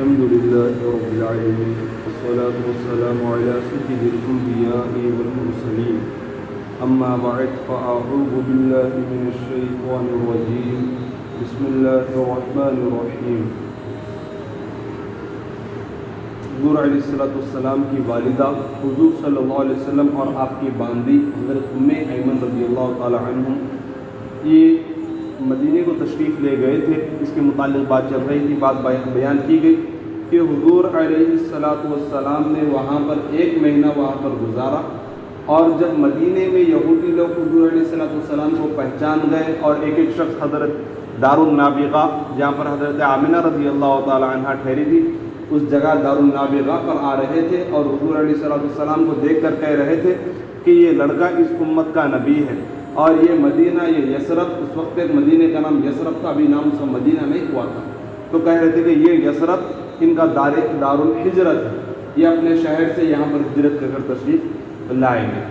الحمد لله رب العالمين والصلاة والسلام على سيد الأنبياء والمرسلين أما بعد فأعوذ بالله من الشيطان الرجيم بسم الله الرحمن الرحيم. حضور علیہ السلام کی والدہ حضور صلی اللہ علیہ وسلم اور آپ کی باندی حضرت ایمن رضی اللہ تعالی عنہ یہ مدینے کو تشریف لے گئے تھے. اس کے متعلق بات چل رہی تھی. بات بیان کی گئی کہ حضور علیہ السلام نے وہاں پر 1 مہینہ وہاں پر گزارا، اور جب مدینے میں یہودی لوگ حضور علیہ السلام کو پہچان گئے اور ایک شخص حضرت دار النابغہ جہاں پر حضرت آمنہ رضی اللہ تعالی عنہ ٹھہری تھی اس جگہ دار النابغہ پر آ رہے تھے، اور حضور علیہ السلام کو دیکھ کر کہہ رہے تھے کہ یہ لڑکا اس امت کا نبی ہے، اور یہ مدینہ یہ یثرب، اس وقت ایک مدینہ کا نام یثرب تھا، ابھی نام اس کا مدینہ نہیں ہوا تھا، تو کہہ رہے تھے کہ یہ یثرب ان کا دار الحجرت ہے، یہ اپنے شہر سے یہاں پر ہجرت کر تشریف لائیں گے.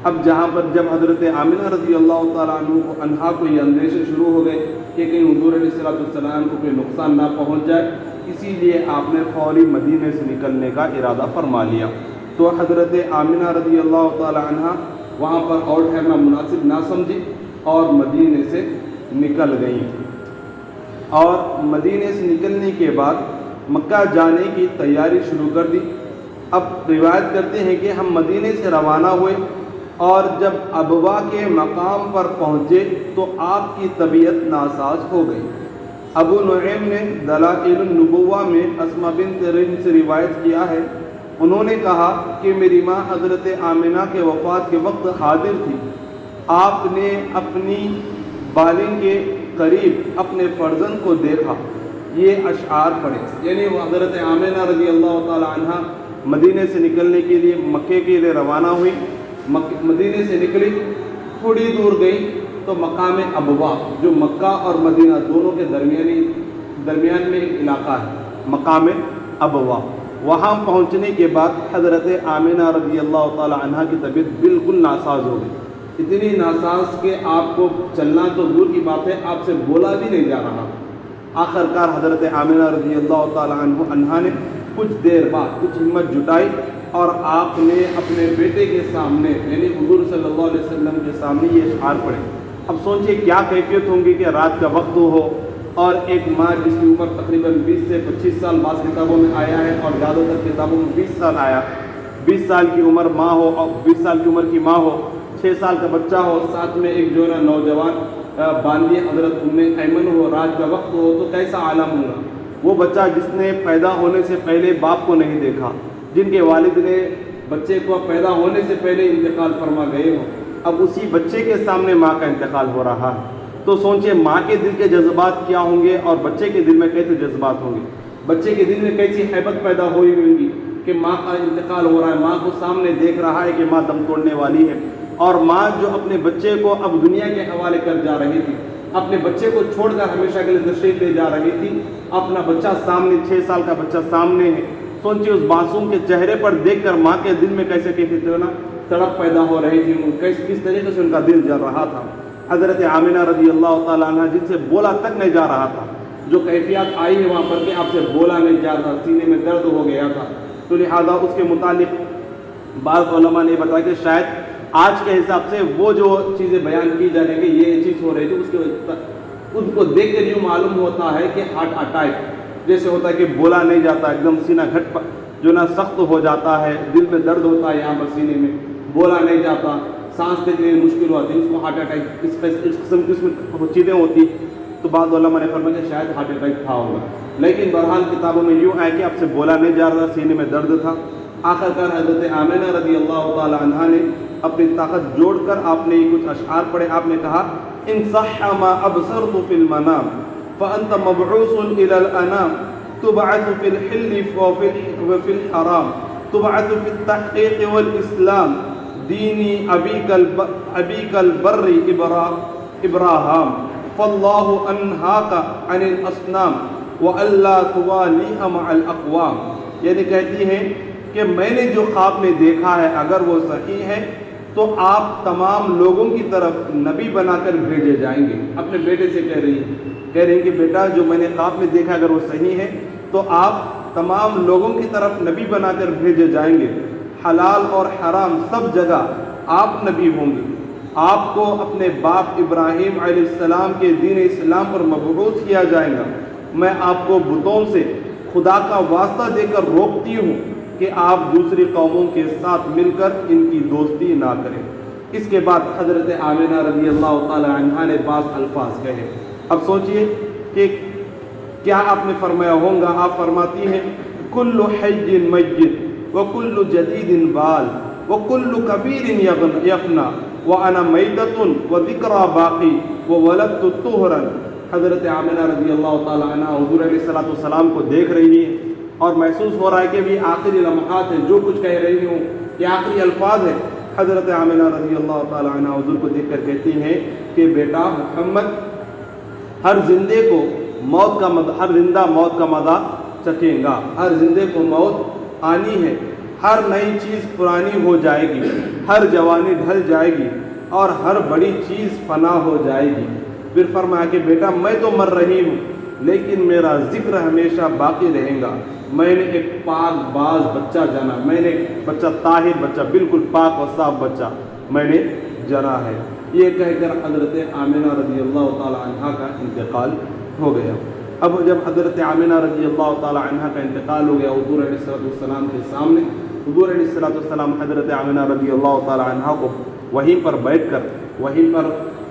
اب جہاں پر جب حضرت آمنہ رضی اللہ تعالیٰ عنہا کو یہ اندیشے شروع ہو گئے کہ کہیں حضور علیہ السلام کو کوئی نقصان نہ پہنچ جائے، اسی لیے آپ نے فوری مدینے سے نکلنے کا ارادہ فرما لیا. تو حضرت آمنہ رضی اللہ تعالیٰ عنہا وہاں پر اور ٹھہرنا مناسب نہ سمجھی اور مدینے سے نکل گئیں، اور مدینے سے نکلنے کے بعد مکہ جانے کی تیاری شروع کر دی. اب روایت کرتے ہیں کہ ہم مدینے سے روانہ ہوئے، اور جب ابوا کے مقام پر پہنچے تو آپ کی طبیعت ناساز ہو گئی. ابو نعیم نے دلائل النبوہ میں اسماء بنت رحم سے روایت کیا ہے، انہوں نے کہا کہ میری ماں حضرت آمنہ کے وفات کے وقت حاضر تھی. آپ نے اپنی بالنگ کے قریب اپنے فرزند کو دیکھا، یہ اشعار پڑھے. یعنی وہ حضرت آمنہ رضی اللہ تعالی عنہ مدینے سے نکلنے کے لیے مکے کے لیے روانہ ہوئی. مدینے سے نکلی، تھوڑی دور گئی تو مقام ابوا جو مکہ اور مدینہ دونوں کے درمیان میں ایک علاقہ ہے، مقام ابوا، وہاں پہنچنے کے بعد حضرت آمنہ رضی اللہ تعالی عنہ کی طبیعت بالکل ناساز ہو گئی. اتنی ناساز کہ آپ کو چلنا تو دور کی بات ہے، آپ سے بولا بھی نہیں جا رہا. آخر کار حضرت آمنہ رضی اللہ تعالی عنہ نے کچھ دیر بعد کچھ ہمت جٹائی اور آپ نے اپنے بیٹے کے سامنے یعنی حضور صلی اللہ علیہ وسلم کے سامنے یہ اشعار پڑھے. اب سوچئے کیا کیفیت ہوں گی کہ رات کا وقت ہو اور ایک ماں جس کی عمر تقریباً 20 سے 25 سال بعض کتابوں میں آیا ہے اور زیادہ تر کتابوں میں 20 سال آیا، 20 سال کی عمر ماں ہو اور 20 سال کی عمر کی ماں ہو، 6 سال کا بچہ ہو، ساتھ میں ایک جو ہے نا نوجوان باندی حضرت ایمن ہو، رات کا وقت ہو، تو کیسا عالم ہوگا. وہ بچہ جس نے پیدا ہونے سے پہلے باپ کو نہیں دیکھا، جن کے والد نے بچے کو پیدا ہونے سے پہلے انتقال فرما گئے ہوں، اب اسی بچے کے سامنے ماں کا انتقال ہو رہا ہے. تو سوچیں ماں کے دل کے جذبات کیا ہوں گے اور بچے کے دل میں کیسے جذبات ہوں گے. بچے کے دل میں کیسی ہیبت پیدا ہوئی ہوں گی کہ ماں کا انتقال ہو رہا ہے، ماں کو سامنے دیکھ رہا ہے کہ ماں دم توڑنے والی ہے، اور ماں جو اپنے بچے کو اب دنیا کے حوالے کر جا رہی تھی، اپنے بچے کو چھوڑ کر ہمیشہ کے لیے تشریف لے جا رہی تھی، اپنا بچہ سامنے، 6 سال کا بچہ سامنے ہے. سوچیے اس معصوم کے چہرے پر دیکھ کر ماں کے دل میں کیسے تڑپ پیدا ہو رہی تھی، کس طریقے سے ان کا دل جل رہا تھا. حضرت آمنہ رضی اللہ تعالیٰ عنہ جن سے بولا تک نہیں جا رہا تھا، جو کیفیات آئی ہے وہاں پر کہ آپ سے بولا نہیں جا رہا، سینے میں درد ہو گیا تھا، تو لہذا اس کے متعلق بعض علماء نے بتایا کہ شاید آج کے حساب سے وہ جو چیزیں بیان کی جا رہی کہ یہ چیز ہو رہی تھی، اس کے خود کو دیکھ کر یوں معلوم ہوتا ہے کہ ہارٹ اٹیک جیسے ہوتا ہے کہ بولا نہیں جاتا، ایک دم سینہ گھٹ جو نا سخت ہو جاتا ہے، دل میں درد ہوتا ہے یہاں پر سینے میں، بولا نہیں جاتا، سانس لینے میں مشکل ہوتی ہے، اس کو ہارٹ اٹیک اس قسم کی چیزیں ہوتی. تو بعض علماء نے فرمایا کہ شاید ہارٹ اٹیک تھا ہوگا، لیکن بہرحال کتابوں میں یوں ہے کہ آپ سے بولا نہیں جا رہا، سینے میں درد تھا. آخر کار حضرت آمنہ رضی اللہ تعالی عنہ نے اپنی طاقت جوڑ کر آپ نے یہ کچھ اشعار پڑھے. آپ نے کہا ان صح ما ابصرت في المنام فانت مبعوث الى الانام تبعث في الحل وفي الحرام تبعث في التحقيق والاسلام دینی ابیک البر ابراہام فاللہ انہاک عن الاصنام وَأَلَّا تُوَالِيهَ مَعَ الْأَقْوَامِ. یعنی کہتی ہیں کہ میں نے جو خواب میں دیکھا ہے اگر وہ صحیح ہے تو آپ تمام لوگوں کی طرف نبی بنا کر بھیجے جائیں گے. اپنے بیٹے سے کہہ رہی ہیں کہ بیٹا جو میں نے خواب میں دیکھا اگر وہ صحیح ہے تو آپ तमाम लोगों की तरफ नबी बनाकर भेजे जाएंगे। हलाल और हराम सब जगह आप नबी होंगे। आपको अपने बाप इब्राहीम अलैहिस्सलाम के दीन इस्लाम पर मबऊस किया जाएगा। मैं आपको बुतों से खुदा का वास्ता देकर रोकती हूँ कि आप दूसरी कौमों के साथ मिलकर इनकी दोस्ती ना करें। इसके बाद हज़रत आमिना रज़ी अल्लाह ताला अन्हा ने बास अल्फाज कहे। अब सोचिए कि क्या आपने फरमाया होगा। आप फरमाती हैं कुल्लु हय्यिन मय्यित व कुल्लु जदीदिन बाल व कुल्लु कबीरिन यफना व अना मैततुन व ज़िक्रा बाक़ी व वलदतु तुहरन। हज़रत आमिना रज़ी अल्लाह ताला अन्हा हुज़ूर अलैहिस्सलाम को देख रही है और महसूस हो रहा है कि भी आखिरी लम्हात है, जो कुछ कह रही हूँ ये आखिरी अल्फाज है। हज़रत आमिना रज़ी अल्लाह ताला अन्हा हुज़ूर को देख कर कहती हैं कि बेटा मोहम्मद, हर जिंदे को मौत का हर जिंदा मौत का मज़ा चखेगा। हर जिंदे को मौत आनी है। हर नई चीज़ पुरानी हो जाएगी, हर जवानी ढल जाएगी और हर बड़ी चीज़ फना हो जाएगी। फिर फरमाया कि बेटा मैं तो मर रही हूँ लेकिन मेरा जिक्र हमेशा बाकी रहेगा। मैंने एक पाक बाज बच्चा जाना, मैंने एक बच्चा ताहिर बच्चा, बिल्कुल पाक और साफ बच्चा मैंने जना है। ये कहकर हज़रत आमिना रज़ी अल्लाह ताला अन्हा का इंतकाल हो गया। अब जब हज़रत आमिना रज़ी अल्लाह ताला अन्हा का इंतकाल हो गया हुज़ूर अलैहिस्सलाम के सामने, हुज़ूर अलैहिस्सलाम हज़रत आमिना रज़ी अल्लाह ताला अन्हा को वहीं पर बैठकर वहीं पर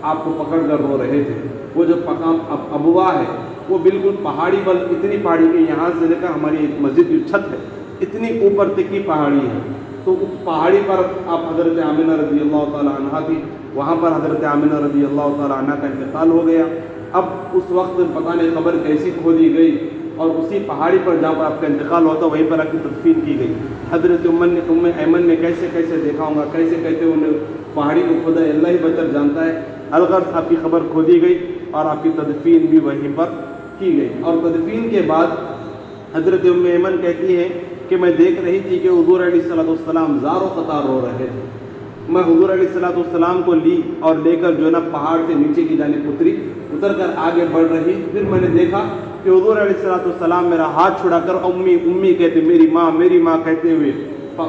आपको पकड़ कर रो रहे थे। वो जो अबवा है वो बिल्कुल पहाड़ी पर, इतनी पहाड़ी कि यहाँ से लेकर हमारी एक मस्जिद की छत है इतनी ऊपर तक की पहाड़ी है। तो उस पहाड़ी पर आप हज़रत आमिना रज़ी अल्लाह ताला अन्हा थी, वहाँ पर हज़रत आमिना रज़ी अल्लाह ताला अन्हा का इंतकाल हो गया। अब उस वक्त पता नहीं खबर कैसी खो दी गई और उसी पहाड़ी पर जहाँ पर आपका इंतकाल होता वहीं पर आपकी तदफीन की गई। हज़रत उम्मे ऐमन ने कैसे कैसे देखा होगा, कैसे कैसे उन्हें पहाड़ी को खोदा, अल्लाह ही बेहतर जानता है। अलगर्ज़ आपकी खबर खो दी गई और आपकी तदफीन भी वहीं पर की गई। और तदफीन के बाद हज़रत उम्मे ऐमन कहती है कि मैं देख रही थी कि हुज़ूर अलैहिस्सलाम ज़ारो क़तार रो रहे थे। मैं हुज़ूर अलैहिस्सलाम को ली और लेकर जो है ना पहाड़ से नीचे की जानिब उतर कर आगे बढ़ रही। फिर मैंने देखा कि हुज़ूर अलैहिस्सलाम मेरा हाथ छुड़ाकर उम्मी उम्मी कहते, मेरी माँ कहते हुए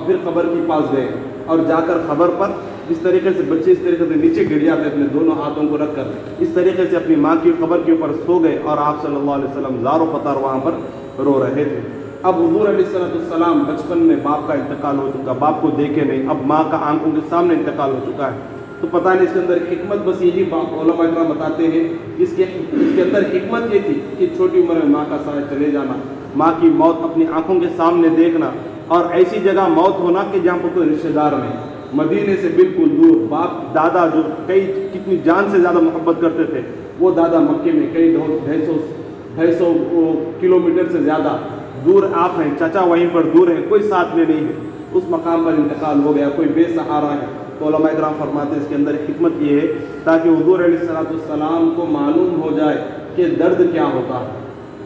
फिर कब्र के पास गए और जाकर खबर पर इस तरीके से बच्चे इस तरीके से नीचे गिर जाते अपने दोनों हाथों को रखकर इस तरीके से अपनी माँ की कब्र के ऊपर सो गए और आप सल्लल्लाहु अलैहि वसल्लम ज़ारो क़तार वहाँ पर रो रहे थे। अब हुज़ूर अलैहिस्सलाम बचपन में बाप का इंतकाल हो चुका, बाप को देखे नहीं, अब माँ का आंखों के सामने इंतकाल हो चुका है। तो पता नहीं इसके अंदर हिकमत, बस यही उलमा इकराम बताते हैं इसके अंदर हिकमत ये थी कि छोटी उम्र में माँ का साया चले जाना, माँ की मौत अपनी आंखों के सामने देखना और ऐसी जगह मौत होना कि जहाँ पर कोई रिश्तेदार नहीं, मदीने से बिल्कुल दूर। बाप दादा जो कितनी जान से ज़्यादा मोहब्बत करते थे, वो दादा मक्के में कई 250 किलोमीटर से ज़्यादा दूर आप हैं, चाचा वहीं पर दूर हैं, कोई साथ में नहीं है। उस मकाम पर इंतकाल हो गया, कोई बेसहारा है। तो उलमा इकराम फरमाते हैं इसके अंदर हिकमत ये है ताकि हुज़ूर अलैहिस्सलाम को मालूम हो जाए कि दर्द क्या होता है,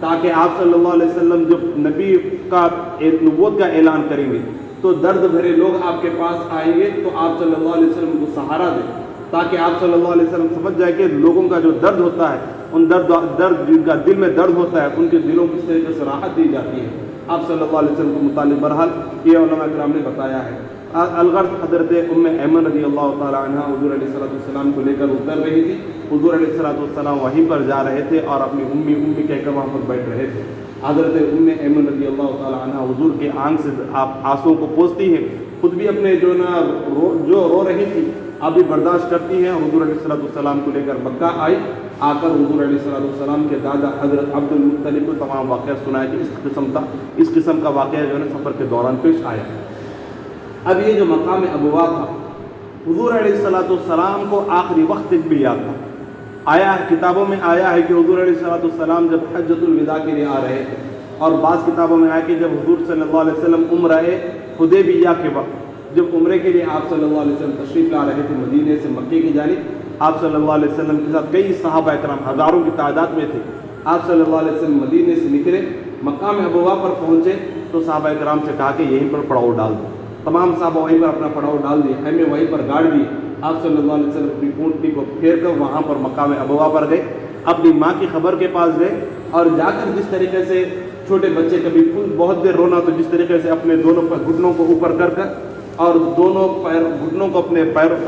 ताकि आप सल्लल्लाहु अलैहि वसल्लम जब नबी का नबूवत का ऐलान करेंगे तो दर्द भरे लोग आपके पास आएंगे तो आप सल्लल्लाहु अलैहि वसल्लम को सहारा दें, ताकि आप सल्लल्लाहु अलैहि वसल्लम समझ जाए कि लोगों का जो दर्द होता है, उन दर्द जिनका दिल में दर्द होता है, उनके दिलों को किस तरीके से राहत दी जाती है। आप सल्लल्लाहु अलैहि वसल्लम को मुतालिब बहरहाल ये उलमा इकराम ने बताया है। अलगर्ज़ हज़रत उम्मे ऐमन रज़ी अल्लाह ताला अन्हा हुज़ूर अलैहिस्सलाम को लेकर उतर रही थी। हुज़ूर अलैहिस्सलाम वहीं पर जा रहे थे और अपनी उम्मी कहकर वहाँ पर बैठ रहे थे। हज़रत उम्मे ऐमन रज़ी अल्लाह ताला अन्हा हुज़ूर के आंख से आप आंसुओं को पोंछती हैं, खुद भी अपने जो रो रही थी आप भी बर्दाश्त करती हैं। हुज़ूर अलैहिस्सलाम को लेकर मक्का आई, आकर हुज़ूर अलैहिस्सलाम के दादा हज़रत अब्दुल मुत्तलिब को तमाम वाक़या सुनाया कि इस किस्म का वाक़या जो है सफ़र के दौरान पेश आया। अब ये जो मकाम अबवा था हुज़ूर अलैहिस्सलाम को आखिरी वक्त तक भी याद था। आया है, किताबों में आया है कि हुज़ूर अलैहिस्सलाम जब हज्जतुल विदा के लिए आ रहे थे और बाज़ किताबों में आया कि जब हुज़ूर सल्लल्लाहु अलैहि वसल्लम उम्रे हुदैबिया के वक्त जब उम्रे के लिए आप सल्लल्लाहु अलैहि वसल्लम तशरीफ़ ला रहे थे मदीने से मक्के की जानिब, आप सल्लल्लाहु अलैहि वसल्लम के साथ कई सहाबा इकराम हज़ारों की तादाद में थे। आप सल्लल्लाहु अलैहि वसल्लम मदीने से निकले, मकाम अबवा पर पहुँचे तो सहाबा इकराम से कहा कि यहीं पर पड़ाव डाल दो। तमाम साहब वहीं पर अपना पड़ाव डाल दिए, हमें वहीं पर गाड़ दिए। आप सल्लल्लाहु अलैहि वसल्लम अपनी ऊँटनी को फेर कर वहाँ पर मकाम अबवा पर गए, अपनी माँ की खबर के पास गए और जाकर जिस तरीके से چھوٹے بچے کبھی بہت دیر رونا تو جس طریقے سے اپنے دونوں گھٹنوں کو اوپر کر کر اور دونوں گھٹنوں کو اپنے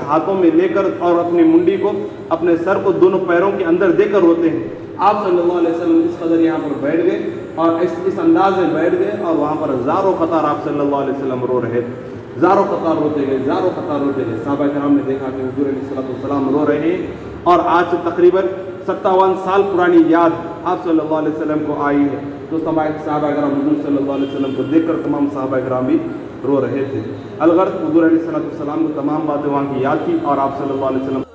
ہاتھوں میں لے کر اور اپنی منڈی کو اپنے سر کو دونوں پیروں کے اندر دے کر روتے ہیں، آپ صلی اللہ علیہ وسلم اس قدر یہاں پر بیٹھ گئے اور اس انداز میں بیٹھ گئے اور وہاں پر زاروں قطار آپ صلی اللہ علیہ وسلم رو رہے تھے، زاروں قطار روتے گئے، زاروں قطار روتے گئے۔ صحابہ کرام نے دیکھا کہ حضور علیہ السلام رو رہے ہیں اور آج سے تقریباً 57 سال پرانی یاد آپ صلی اللہ علیہ وسلم کو آئی ہے، تو صحابہ کرام حضور صلی اللہ علیہ وسلم کو دیکھ کر تمام صحابہ کرام بھی رو رہے تھے۔ الغرض حضور علیہ السلام کو تمام باتیں وہاں کی یاد کی اور آپ صلی اللہ علیہ وسلم